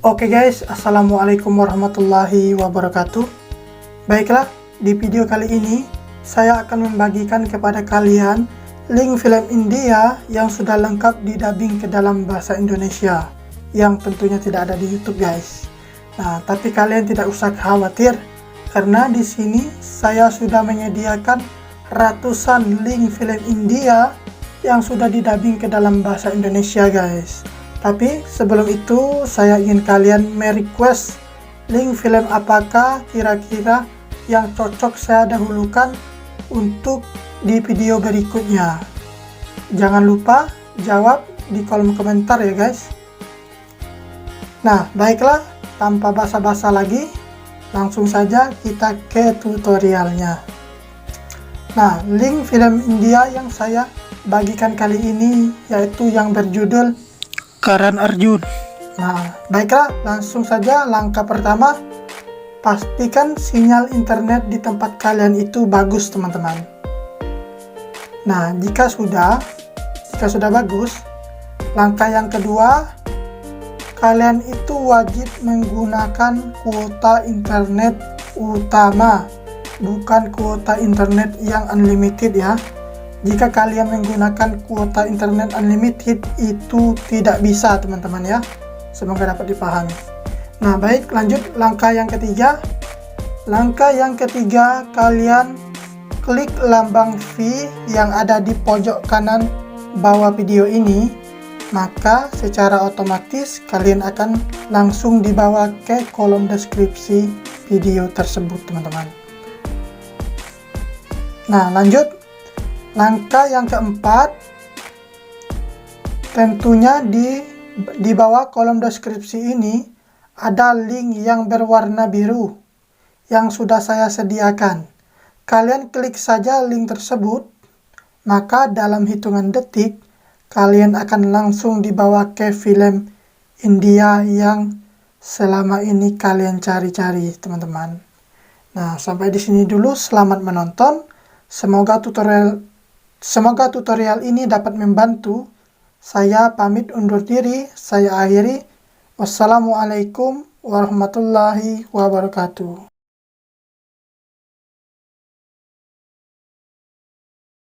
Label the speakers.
Speaker 1: Oke guys, assalamualaikum warahmatullahi wabarakatuh. Baiklah, di video kali ini saya akan membagikan kepada kalian link film India yang sudah lengkap didubbing ke dalam bahasa Indonesia, yang tentunya tidak ada di YouTube guys. Nah, tapi kalian tidak usah khawatir karena di sini saya sudah menyediakan ratusan link film India yang sudah didubbing ke dalam bahasa Indonesia guys. Tapi sebelum itu saya ingin kalian merequest link film apakah kira-kira yang cocok saya dahulukan untuk di video berikutnya. Jangan lupa jawab di kolom komentar ya guys. Nah, baiklah, tanpa basa-basa lagi, langsung saja kita ke tutorialnya. Nah, link film India yang saya bagikan kali ini yaitu yang berjudul Karan Arjun. Nah, baiklah, langsung saja. Langkah pertama, pastikan sinyal internet di tempat kalian itu bagus teman-teman. Nah, jika sudah bagus, langkah yang kedua, kalian itu wajib menggunakan kuota internet utama, bukan kuota internet yang unlimited ya. Jika kalian menggunakan kuota internet unlimited itu tidak bisa teman-teman ya. Semoga dapat dipahami. Nah, baik, lanjut langkah yang ketiga. Langkah yang ketiga, kalian klik lambang V yang ada di pojok kanan bawah video ini, maka secara otomatis kalian akan langsung dibawa ke kolom deskripsi video tersebut teman-teman. Nah, lanjut. Langkah yang keempat, tentunya di bawah kolom deskripsi ini ada link yang berwarna biru yang sudah saya sediakan. Kalian klik saja link tersebut, maka dalam hitungan detik kalian akan langsung dibawa ke film India yang selama ini kalian cari-cari teman-teman. Nah, sampai di sini dulu, selamat menonton. Semoga tutorial ini dapat membantu. Saya pamit undur diri, saya akhiri. Wassalamualaikum warahmatullahi wabarakatuh.